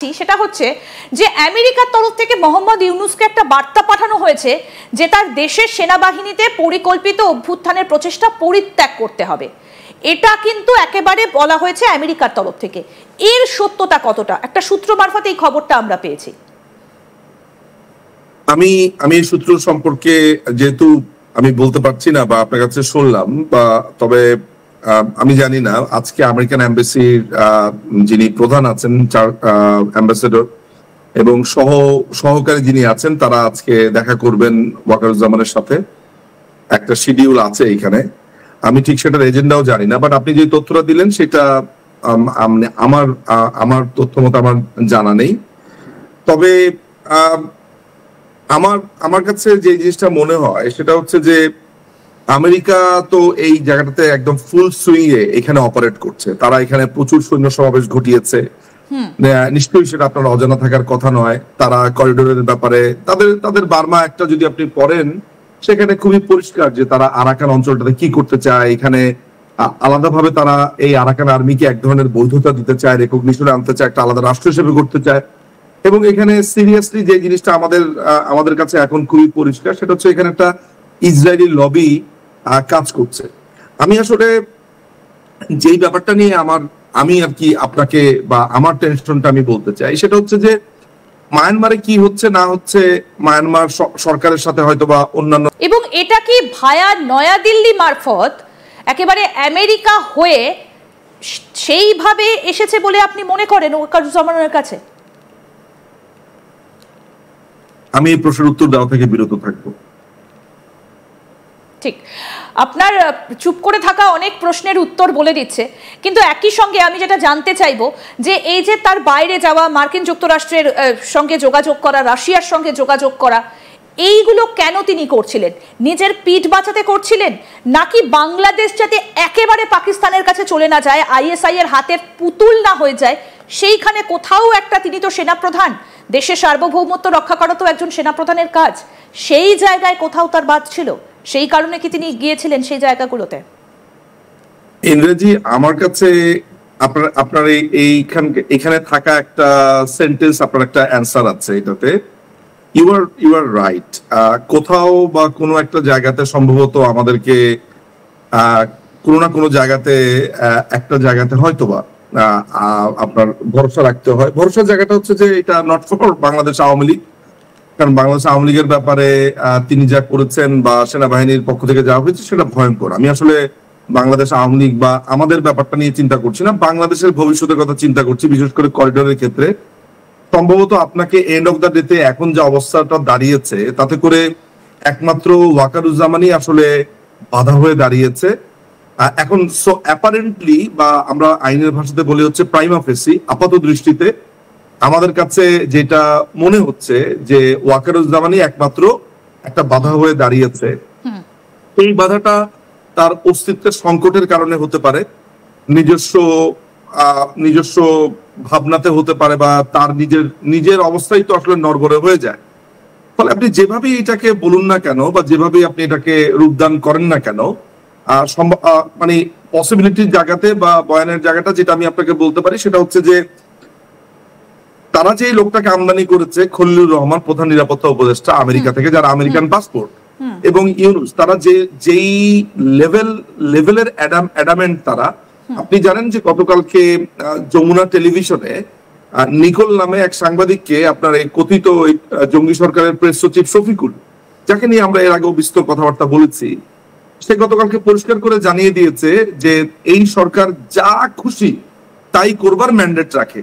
সেটা হচ্ছে যে আমেরিকার তরফ থেকে মোহাম্মদ ইউনূসকে একটা বার্তা পাঠানো হয়েছে যে তার দেশের সেনাবাহিনীতে পরিকল্পিত অভ্যুত্থানের প্রচেষ্টা পরিত্যাগ করতে হবে। এটা কিন্তু একেবারে বলা হয়েছে আমেরিকার তরফ থেকে। এর সত্যতা কতটা? একটা সূত্র মারফত এই খবরটা আমরা পেয়েছি। আমি এই সূত্র সম্পর্কে যেহেতু আমি বলতে পারছি না বা আপনার কাছে শুনলাম, বা তবে আমি জানি না আজকে আমেরিকান এম্বাসির যিনি প্রধান আছেন অ্যাম্বাসেডর এবং সহকারী যিনি আছেন তারা আজকে দেখা করবেন ওয়াকারুজ্জামানের সাথে। একটা শিডিউল আছে এখানে, আমি ঠিক সেটার এজেন্ডাও জানি না, বাট আপনি যে তথ্যটা দিলেন সেটা আমার তথ্য মতো আমার জানা নেই। তবে আমার কাছে যে জিনিসটা মনে হয় সেটা হচ্ছে যে আমেরিকা তো এই জায়গাটাতে একদম ফুল সুইং এ এখানে অপারেট করছে। তারা এখানে প্রচুর সৈন্য সমাবেশ ঘটিয়েছে, নিশ্চয়ই সেটা আপনার অজানা থাকার কথা নয়। তারা করিডোরের ব্যাপারে তাদের বার্মা একটা যদি আপনি পড়েন সেখানে খুবই পরিষ্কার যে তারা আরাকান অঞ্চলটাতে কি করতে চায়। এখানে আলাদাভাবে তারা এই আরাকান আর্মিকে এক ধরনের বৈধতা দিতে চায়, রেকগনিশনে আনতে চায়, একটা আলাদা রাষ্ট্র হিসেবে করতে চায়। এবং এখানে সিরিয়াসলি যে জিনিসটা আমাদের কাছে এখন খুবই পরিষ্কার সেটা হচ্ছে এখানে একটা ইসরায়েলি লবি কাজ করছে। আমি আসলে যেই ব্যাপারটা নিয়ে আমি আর কি আপনাকে বা আমার টেনশনটা আমি বলতে চাই সেটা হচ্ছে যে মায়ানমারে কি হচ্ছে না হচ্ছে, মায়ানমার সরকারের সাথে হয়তো বা অন্যান্য, এবং এটা কি ভায়া নয়াদিল্লি মারফত একেবারে আমেরিকা হয়ে সেইভাবে এসেছে বলে আপনি মনে করেন ওয়াকারুজ্জামানের কাছে? আমি এই প্রশ্নের উত্তর দেওয়া থেকে বিরত থাকবো। ঠিক, আপনার চুপ করে থাকা অনেক প্রশ্নের উত্তর বলে দিচ্ছে, কিন্তু একই সঙ্গে আমি যেটা জানতে চাইবো যে এই যে তার বাইরে যাওয়া, মার্কিন যুক্তরাষ্ট্রের সঙ্গে যোগাযোগ করা, রাশিয়ার সঙ্গে যোগাযোগ করা, এইগুলো কেন তিনি করছিলেন? নিজের পিঠ বাঁচাতে করছিলেন, নাকি বাংলাদেশ যাতে একেবারে পাকিস্তানের কাছে চলে না যায়, আইএসআই এর হাতের পুতুল না হয়ে যায়, সেইখানে কোথাও একটা, তিনি তো সেনাপ্রধান, দেশের সার্বভৌমত্ব রক্ষা করা তো একজন সেনাপ্রধানের কাজ, সেই জায়গায় কোথাও তার বাদ ছিল? সেই কারণে কি তিনি গিয়েছিলেন সেই জায়গাগুলোতে? ইংরেজি আমার কাছে আপনার এখানে থাকা একটা সেন্টেন্স, আপনার একটা অ্যান্সার আছে এটাতে। You are right. কোথাও বা কোনো একটা জায়গাতে সম্ভবত আমাদেরকে কোনো না কোনো জায়গাতে একটা জায়গাতে হয়তোবা আপনার ভরসা রাখতে হয়। ভরসার জায়গাটা হচ্ছে যে এটা নট ফর বাংলাদেশ আওয়ামী লীগ, কারণ বাংলাদেশ আওয়ামী লীগের ব্যাপারে তিনি যা করেছেন বা সেনাবাহিনীর পক্ষ থেকে যা হয়েছে সেটা ভয়ঙ্কর। আমি আসলে বাংলাদেশ আওয়ামী লীগ বা আমাদের ব্যাপারটা নিয়ে চিন্তা করছি না, বাংলাদেশের ভবিষ্যতের কথা চিন্তা করছি, বিশেষ করে করিডোরের ক্ষেত্রে। সম্ভবত আপনাকে এন্ড অফ দ্য ডেতে এখন যে অবস্থাটা দাঁড়িয়েছে তাতে করে একমাত্র ওয়াকারুজ্জামানই আসলে বাধা হয়ে দাঁড়িয়েছে এখন। সো অ্যাপারেন্টলি, বা আমরা আইনের ভাষাতে বলি হচ্ছে প্রাইমা ফেসি, আপাত দৃষ্টিতে আমাদের কাছে যেটা মনে হচ্ছে যে ওয়াকারুজ্জামানই একমাত্র একটা বাধা হয়ে দাঁড়িয়েছে। এই বাধাটা তার অস্তিত্বের সংকটের কারণে হতে পারে, নিজস্ব ভাবনাতে হতে পারে, বা তার নিজের অবস্থাই তো আসলে নড়বড়ে হয়ে যায়। ফলে আপনি যেভাবেই এটাকে বলুন না কেন বা যেভাবেই আপনি এটাকে রূপদান করেন না কেন, মানে পসিবিলিটির জায়গাতে বা বয়ানের জায়গাটা যেটা আমি আপনাকে বলতে পারি সেটা হচ্ছে যে তারা যে লোকটাকে আমদানি করেছে, খলিলুর রহমান, প্রধান নিরাপত্তা উপদেষ্টা আমেরিকা থেকে, যারা আমেরিকান পাসপোর্ট, এবং ইউনূস, তারা যেই লেভেলের অ্যাডামেন্ট তারা। আপনি জানেন যে গতকালকে যমুনা টেলিভিশনে নিকোল নামে এক সাংবাদিককে, আপনার এই কথিত জঙ্গি সরকারের প্রেস সচিব শফিকুল, যাকে নিয়ে আমরা এর আগেও বিস্তর কথাবার্তা বলেছি, সে গতকালকে পরিষ্কার করে জানিয়ে দিয়েছে যে এই সরকার যা খুশি তাই করবার ম্যান্ডেট রাখে।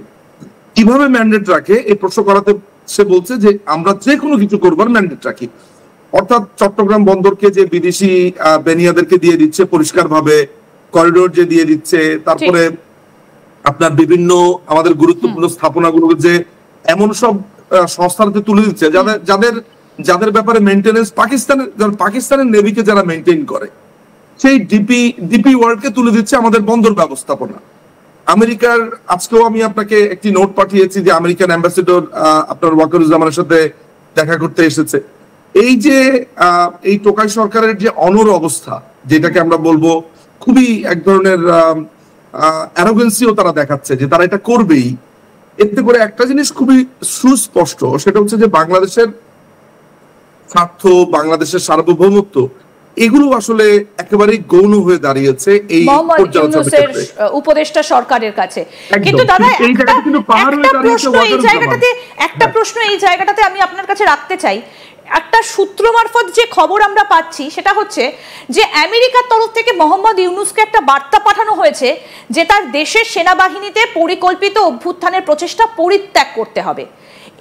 কিভাবে ম্যান্ডেট রাখে এই প্রশ্ন করাতে সে বলছে যে আমরা যে কোনো কিছু করবার ম্যান্ডেট রাখি। অর্থাৎ চট্টগ্রাম বন্দরকে যে বিদেশি বেনিয়াদেরকে দিয়ে দিচ্ছে পরিষ্কার ভাবে, করিডোর যে দিয়ে দিচ্ছে, তারপরে আপনার বিভিন্ন আমাদের গুরুত্বপূর্ণ স্থাপনাগুলোকে যে এমন সব সংস্থাতে তুলে দিচ্ছে যাদের ব্যাপারে মেইনটেনেন্স পাকিস্তানের নেভিকে যারা মেইনটেইন করে, সেই ডিপি ওয়ার্ল্ডকে তুলে দিচ্ছে আমাদের বন্দর ব্যবস্থাপনা। আমেরিকার আজকেও আমি আপনাকে একটি নোট পাঠিয়েছি যে আমেরিকান অ্যাম্বাসেডর আপনার ওয়াকারুজ্জামানের সাথে দেখা করতে এসেছে। এই যে এই টোকাই সরকারের যে অনর অবস্থা, যেটাকে আমরা বলবো খুবই এক ধরনের অ্যারোগেন্সিও তারা দেখাচ্ছে যে তারা এটা করবেই, এতে করে একটা জিনিস খুবই সুস্পষ্ট, সেটা হচ্ছে যে বাংলাদেশের স্বার্থ, বাংলাদেশের সার্বভৌমত্ব, এগুলো আসলে একেবারেই গৌণ হয়ে দাঁড়িয়েছে এই উপদেষ্টা সরকারের কাছে। কিন্তু দাদা একটা প্রশ্ন এই জায়গাটাতে আমি আপনার কাছে রাখতে চাই। একটা সূত্র মারফত যে খবর আমরা পাচ্ছি সেটা হচ্ছে যে আমেরিকার তরফ থেকে মোহাম্মদ ইউনূসকে একটা বার্তা পাঠানো হয়েছে যে তার দেশের সেনাবাহিনীতে পরিকল্পিত অভ্যুত্থানের প্রচেষ্টা পরিত্যাগ করতে হবে।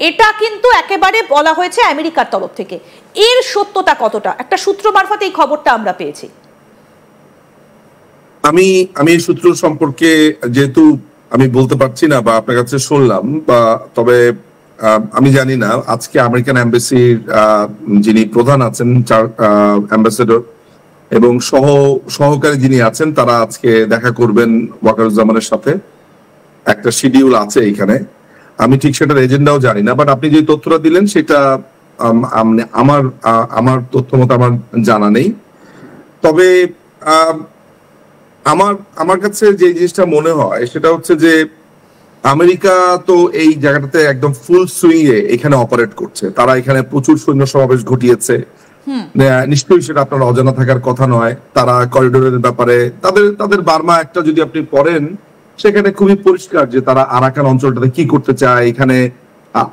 এটা কিন্তু একেবারে বলা হয়েছে আমেরিকার তরফ থেকে। এর সত্যতা কতটা? একটা সূত্র মারফত এই খবরটা আমরা পেয়েছি। আমি এই সূত্র সম্পর্কে যেহেতু আমি বলতে পারছি না বা আপনার কাছে শুনলাম, বা তবে আমি জানি না আজকে আমেরিকান এম্বাসির যিনি প্রধান আছেন অ্যাম্বাসেডর এবং সহকারী যিনি আছেন তারা আজকে দেখা করবেন ওয়াকারুজ্জামানের সাথে, একটা শিডিউল আছে এখানে। আমি ঠিক সেটার এজেন্ডাও জানি না, বাট আপনি যে তথ্যটা দিলেন সেটা আমার তথ্য মতো আমার জানা নেই। তবে আমার কাছে যে জিনিসটা মনে হয় সেটা হচ্ছে যে আমেরিকা তো এই জায়গাটাতে একদম ফুল সুইং এ এখানে অপারেট করছে। তারা এখানে প্রচুর সৈন্য সমাবেশ ঘটিয়েছে, নিশ্চয়ই সেটা আপনার অজানা থাকার কথা নয়। তারা করিডোরের ব্যাপারে তাদের বার্মা একটা যদি আপনি পড়েন সেখানে খুবই পরিষ্কার যে তারা আরাকান অঞ্চলটাতে কি করতে চায়। এখানে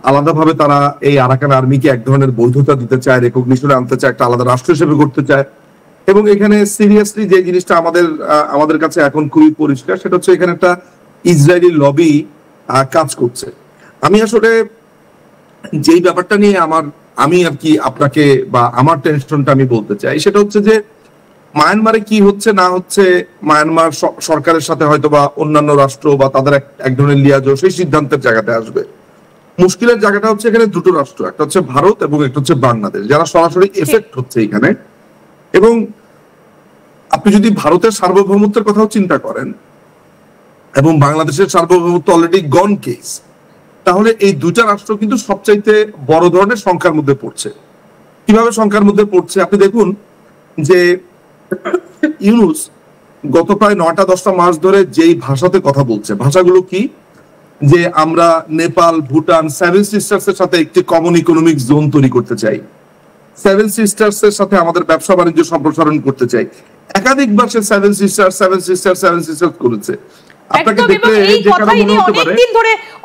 আলাদাভাবে তারা এই আরাকান আর্মিকে এক ধরনের বৈধতা দিতে চায়, রেকগনিশনে আনতে চায়, একটা আলাদা রাষ্ট্র হিসেবে করতে চায়। এবং এখানে সিরিয়াসলি যে জিনিসটা আমাদের কাছে এখন খুবই পরিষ্কার সেটা হচ্ছে এখানে একটা ইসরায়েলি লবি কাজ করছে। আমি আসলে যেই ব্যাপারটা নিয়ে আমি আর কি আপনাকে বা আমার টেনশনটা আমি বলতে চাই সেটা হচ্ছে যে মায়ানমারে কি হচ্ছে না হচ্ছে, মায়ানমার সরকারের সাথে হয়তো বা অন্যান্য রাষ্ট্র বা তাদের এক ধরনের লিয়াজো সেই সিদ্ধান্তের জায়গাতে আসবে। মুশকিলের জায়গাটা হচ্ছে এখানে দুটো রাষ্ট্র, একটা হচ্ছে ভারত এবং একটা হচ্ছে বাংলাদেশ, যারা সরাসরি এফেক্ট হচ্ছে এখানে। এবং আপনি যদি ভারতের সার্বভৌমত্বের কথাও চিন্তা করেন এবং বাংলাদেশের সার্বভৌমত্ব অলরেডি গন কেস, তাহলে এই দুটা রাষ্ট্র কিন্তু সবচাইতে বড় ধরনের সংখ্যার মধ্যে পড়ছে। কিভাবে সংখ্যার মধ্যে পড়ছে আপনি দেখুন যে ইউনূস গত প্রায় 9-10টা মাস ধরে যেই ভাষাতে কথা বলছে, ভাষাগুলো কি? যে আমরা নেপাল, ভুটান, 7 সিস্টার্স এর সাথে একটি কমন ইকোনমিক জোন তৈরি করতে চাই, 7 সিস্টার্স এর সাথে আমাদের ব্যবসা বাণিজ্য সম্প্রসারণ করতে চাই। একাধিকবার সে 7 সিস্টার্স করেছে।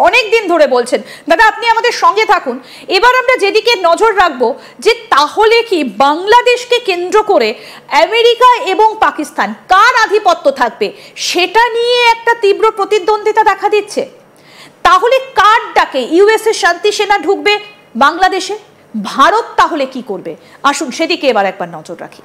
অনেকদিন ধরে বলছেন। দাদা আপনি আমাদের সঙ্গে থাকুন। এবার আমরা যেদিকে নজর রাখবো যে তাহলে কি বাংলাদেশকে কেন্দ্র করে আমেরিকা এবং পাকিস্তান কার আধিপত্য থাকবে সেটা নিয়ে একটা তীব্র প্রতিদ্বন্দ্বিতা দেখা দিচ্ছে। তাহলে কার ডাকে ইউএস এর শান্তি সেনা ঢুকবে বাংলাদেশে? ভারত তাহলে কি করবে? আসুন সেদিকে এবার একবার নজর রাখি।